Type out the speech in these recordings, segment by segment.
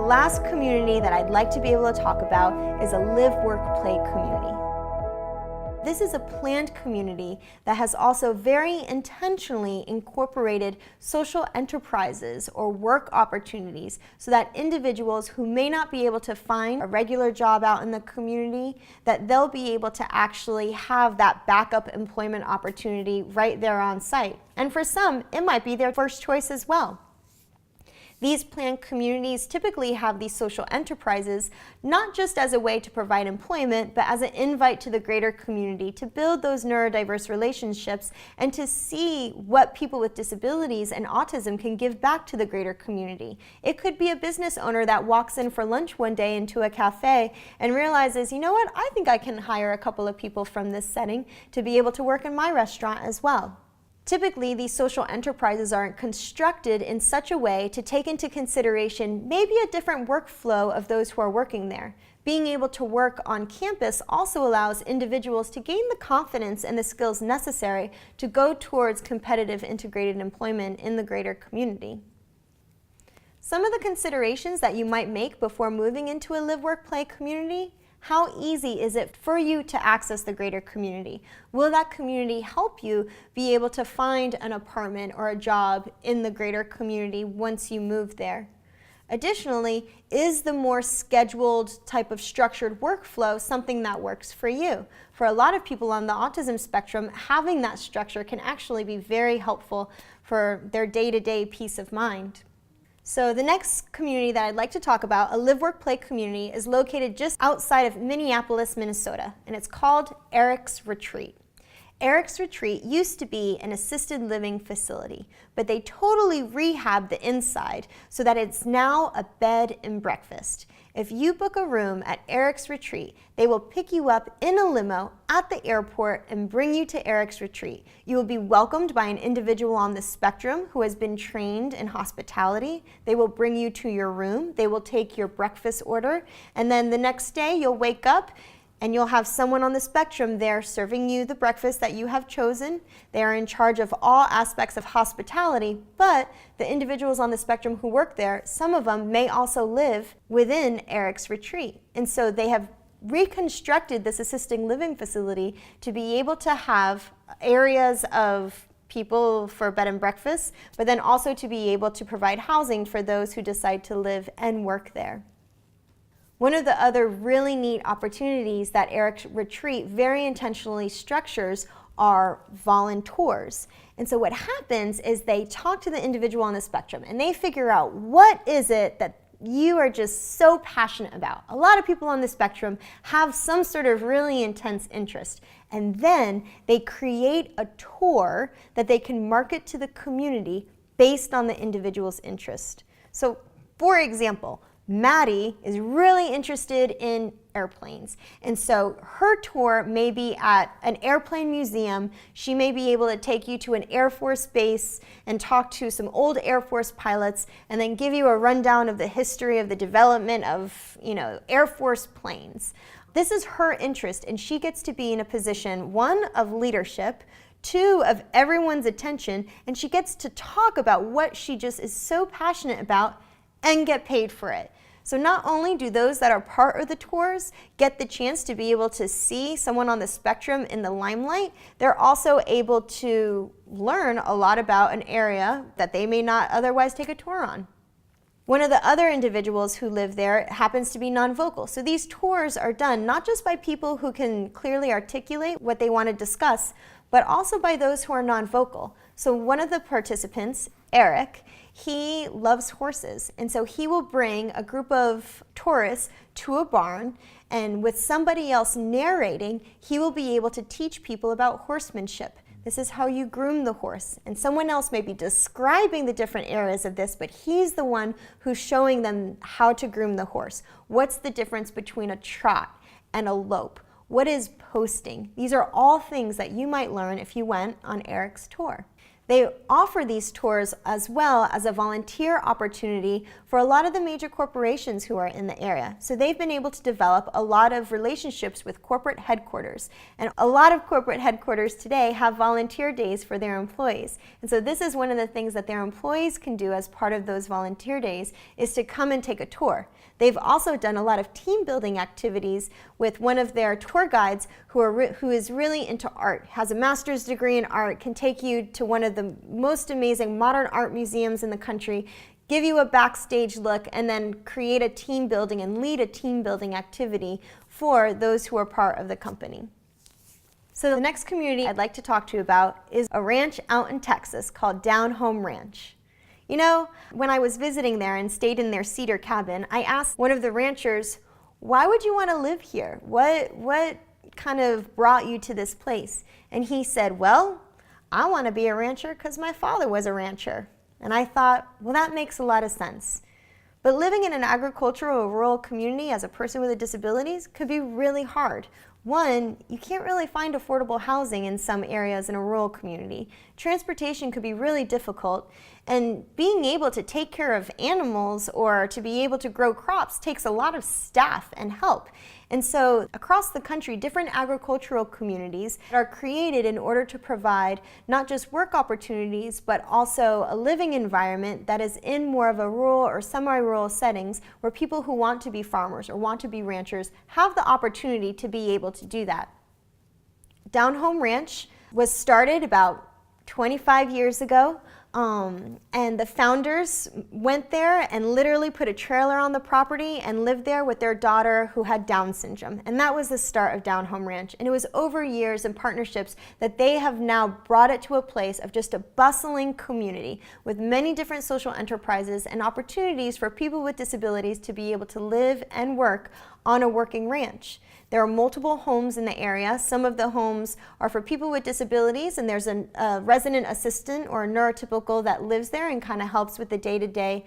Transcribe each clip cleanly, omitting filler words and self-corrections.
last community that I'd like to be able to talk about is a live, work, play community. This is a planned community that has also very intentionally incorporated social enterprises or work opportunities so that individuals who may not be able to find a regular job out in the community, that they'll be able to actually have that backup employment opportunity right there on site. And for some, it might be their first choice as well. These planned communities typically have these social enterprises not just as a way to provide employment, but as an invite to the greater community to build those neurodiverse relationships and to see what people with disabilities and autism can give back to the greater community. It could be a business owner that walks in for lunch one day into a cafe and realizes, you know what, I think I can hire a couple of people from this setting to be able to work in my restaurant as well. Typically, these social enterprises are constructed in such a way to take into consideration maybe a different workflow of those who are working there. Being able to work on campus also allows individuals to gain the confidence and the skills necessary to go towards competitive integrated employment in the greater community. Some of the considerations that you might make before moving into a live, work, play community: how easy is it for you to access the greater community? Will that community help you be able to find an apartment or a job in the greater community once you move there? Additionally, is the more scheduled type of structured workflow something that works for you? For a lot of people on the autism spectrum, having that structure can actually be very helpful for their day-to-day peace of mind. So the next community that I'd like to talk about, a live, work, play community, is located just outside of Minneapolis, Minnesota, and it's called Eric's Retreat. Eric's Retreat used to be an assisted living facility, but they totally rehabbed the inside so that it's now a bed and breakfast. If you book a room at Eric's Retreat, they will pick you up in a limo at the airport and bring you to Eric's Retreat. You will be welcomed by an individual on the spectrum who has been trained in hospitality. They will bring you to your room. They will take your breakfast order, and then the next day you'll wake up and you'll have someone on the spectrum there serving you the breakfast that you have chosen. They are in charge of all aspects of hospitality, but the individuals on the spectrum who work there, some of them may also live within Eric's Retreat. And so they have reconstructed this assisted living facility to be able to have areas of people for bed and breakfast, but then also to be able to provide housing for those who decide to live and work there. One of the other really neat opportunities that Eric's Retreat very intentionally structures are voluntours. And so what happens is they talk to the individual on the spectrum and they figure out what is it that you are just so passionate about. A lot of people on the spectrum have some sort of really intense interest, and then they create a tour that they can market to the community based on the individual's interest. So for example, Maddie is really interested in airplanes, and so her tour may be at an airplane museum. She may be able to take you to an Air Force base and talk to some old Air Force pilots and then give you a rundown of the history of the development of, Air Force planes. This is her interest, and she gets to be in a position, one, of leadership, two, of everyone's attention, and she gets to talk about what she just is so passionate about and get paid for it. So not only do those that are part of the tours get the chance to be able to see someone on the spectrum in the limelight, they're also able to learn a lot about an area that they may not otherwise take a tour on. One of the other individuals who live there happens to be non-vocal. So these tours are done not just by people who can clearly articulate what they want to discuss, but also by those who are non-vocal. So one of the participants, Eric, he loves horses, and so he will bring a group of tourists to a barn, and with somebody else narrating, he will be able to teach people about horsemanship. This is how you groom the horse, and someone else may be describing the different areas of this, but he's the one who's showing them how to groom the horse. What's the difference between a trot and a lope? What is posting? These are all things that you might learn if you went on Eric's tour. They offer these tours as well as a volunteer opportunity for a lot of the major corporations who are in the area. So they've been able to develop a lot of relationships with corporate headquarters. And a lot of corporate headquarters today have volunteer days for their employees. And so this is one of the things that their employees can do as part of those volunteer days, is to come and take a tour. They've also done a lot of team building activities with one of their tour guides who is really into art, has a master's degree in art, can take you to one of the most amazing modern art museums in the country, give you a backstage look, and then create a team building and lead a team building activity for those who are part of the company. So the next community I'd like to talk to you about is a ranch out in Texas called Down Home Ranch. You know, when I was visiting there and stayed in their cedar cabin, I asked one of the ranchers, why would you want to live here? What kind of brought you to this place? And he said, well, I want to be a rancher because my father was a rancher. And I thought, well, that makes a lot of sense. But living in an agricultural or rural community as a person with disabilities could be really hard. One, you can't really find affordable housing in some areas in a rural community. Transportation could be really difficult, and being able to take care of animals or to be able to grow crops takes a lot of staff and help. And so across the country, different agricultural communities are created in order to provide not just work opportunities, but also a living environment that is in more of a rural or semi-rural settings where people who want to be farmers or want to be ranchers have the opportunity to be able to do that. Down Home Ranch was started about 25 years ago. And the founders went there and literally put a trailer on the property and lived there with their daughter who had Down syndrome. And that was the start of Down Home Ranch. And it was over years and partnerships that they have now brought it to a place of just a bustling community with many different social enterprises and opportunities for people with disabilities to be able to live and work on a working ranch. There are multiple homes in the area. Some of the homes are for people with disabilities, and there's a resident assistant or a neurotypical that lives there and kind of helps with the day-to-day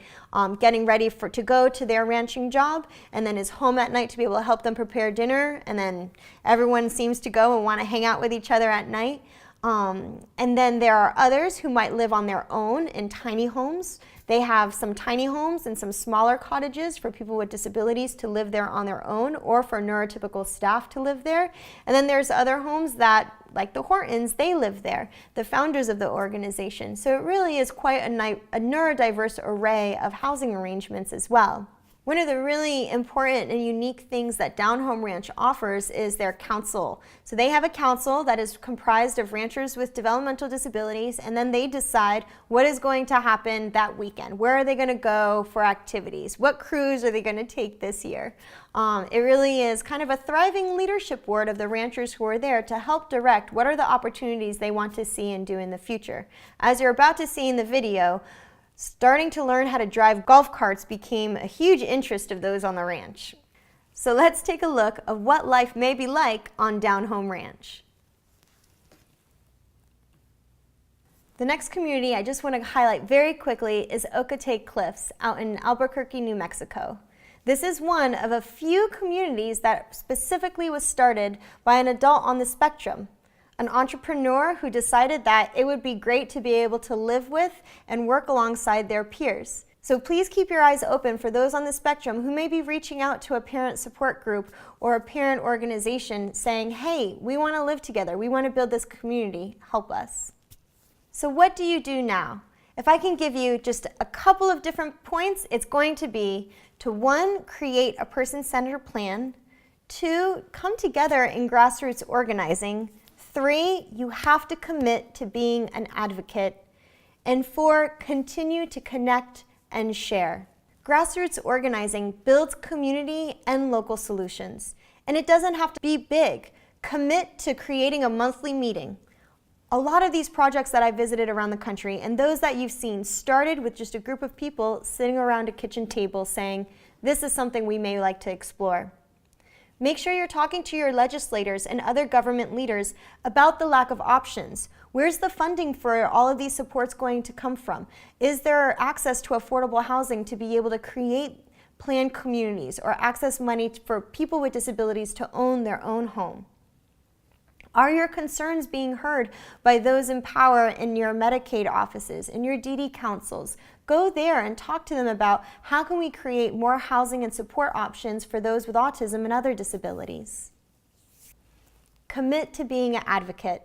getting ready to go to their ranching job, and then is home at night to be able to help them prepare dinner, and then everyone seems to go and want to hang out with each other at night. And then there are others who might live on their own in tiny homes. They have some tiny homes and some smaller cottages for people with disabilities to live there on their own, or for neurotypical staff to live there. And then there's other homes that, like the Hortons, they live there, the founders of the organization. So it really is quite a neurodiverse array of housing arrangements as well. One of the really important and unique things that Down Home Ranch offers is their council. So they have a council that is comprised of ranchers with developmental disabilities, and then they decide what is going to happen that weekend. Where are they going to go for activities? What cruise are they going to take this year? It really is kind of a thriving leadership board of the ranchers who are there to help direct what are the opportunities they want to see and do in the future. As you're about to see in the video, starting to learn how to drive golf carts became a huge interest of those on the ranch. So let's take a look at what life may be like on Down Home Ranch. The next community I just want to highlight very quickly is Ocotay Cliffs out in Albuquerque, New Mexico. This is one of a few communities that specifically was started by an adult on the spectrum, an entrepreneur who decided that it would be great to be able to live with and work alongside their peers. So please keep your eyes open for those on the spectrum who may be reaching out to a parent support group or a parent organization saying, hey, we want to live together, we want to build this community, help us. So what do you do now? If I can give you just a couple of different points, it's going to be to 1, create a person-centered plan, 2, come together in grassroots organizing, 3, you have to commit to being an advocate, and 4, continue to connect and share. Grassroots organizing builds community and local solutions, and it doesn't have to be big. Commit to creating a monthly meeting. A lot of these projects that I visited around the country and those that you've seen started with just a group of people sitting around a kitchen table saying, this is something we may like to explore. Make sure you're talking to your legislators and other government leaders about the lack of options. Where's the funding for all of these supports going to come from? Is there access to affordable housing to be able to create planned communities or access money for people with disabilities to own their own home? Are your concerns being heard by those in power in your Medicaid offices, in your DD councils? Go there and talk to them about how can we create more housing and support options for those with autism and other disabilities. Commit to being an advocate.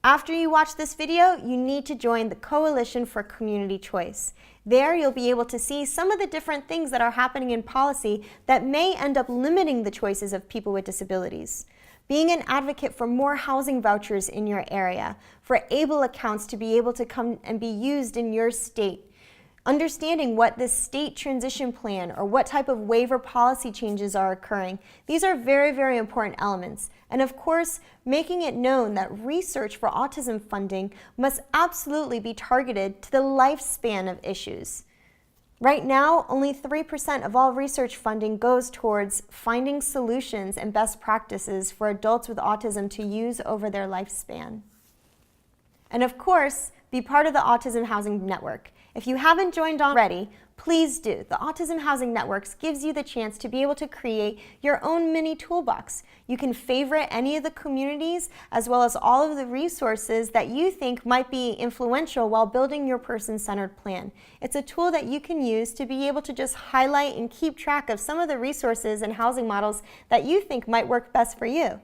After you watch this video, you need to join the Coalition for Community Choice. There you'll be able to see some of the different things that are happening in policy that may end up limiting the choices of people with disabilities. Being an advocate for more housing vouchers in your area, for ABLE accounts to be able to come and be used in your state. Understanding what this state transition plan or what type of waiver policy changes are occurring. These are very, very important elements. And of course, making it known that research for autism funding must absolutely be targeted to the lifespan of issues. Right now, only 3% of all research funding goes towards finding solutions and best practices for adults with autism to use over their lifespan. And of course, be part of the Autism Housing Network. If you haven't joined already, please do. The Autism Housing Network gives you the chance to be able to create your own mini toolbox. You can favorite any of the communities as well as all of the resources that you think might be influential while building your person-centered plan. It's a tool that you can use to be able to just highlight and keep track of some of the resources and housing models that you think might work best for you.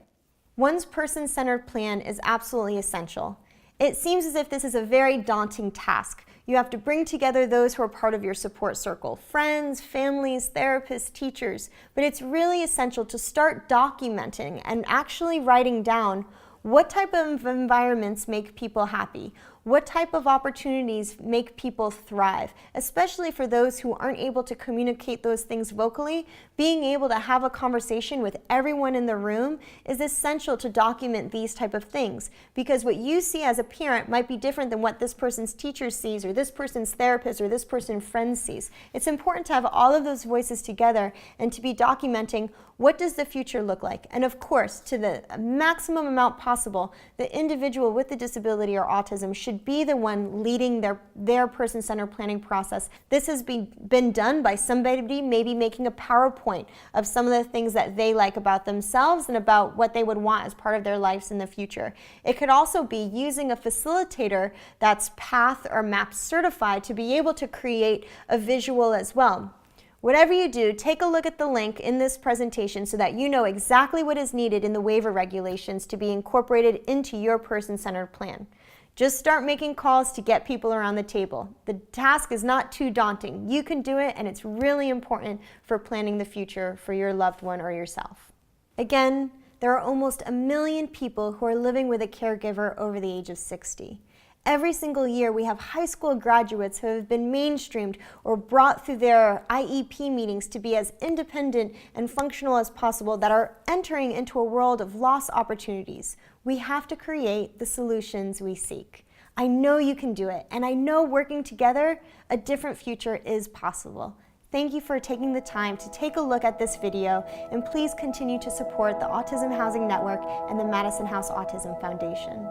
One's person-centered plan is absolutely essential. It seems as if this is a very daunting task. You have to bring together those who are part of your support circle, friends, families, therapists, teachers, but it's really essential to start documenting and actually writing down what type of environments make people happy, what type of opportunities make people thrive, especially for those who aren't able to communicate those things vocally. Being able to have a conversation with everyone in the room is essential to document these type of things, because what you see as a parent might be different than what this person's teacher sees or this person's therapist or this person's friend sees. It's important to have all of those voices together and to be documenting what does the future look like. And of course, to the maximum amount possible, the individual with the disability or autism should be the one leading their person-centered planning process. This has been done by somebody maybe making a PowerPoint of some of the things that they like about themselves and about what they would want as part of their lives in the future. It could also be using a facilitator that's PATH or MAP certified to be able to create a visual as well. Whatever you do, take a look at the link in this presentation so that you know exactly what is needed in the waiver regulations to be incorporated into your person-centered plan. Just start making calls to get people around the table. The task is not too daunting. You can do it, and it's really important for planning the future for your loved one or yourself. Again, there are almost 1 million people who are living with a caregiver over the age of 60. Every single year, we have high school graduates who have been mainstreamed or brought through their IEP meetings to be as independent and functional as possible that are entering into a world of lost opportunities. We have to create the solutions we seek. I know you can do it, and I know working together, a different future is possible. Thank you for taking the time to take a look at this video, and please continue to support the Autism Housing Network and the Madison House Autism Foundation.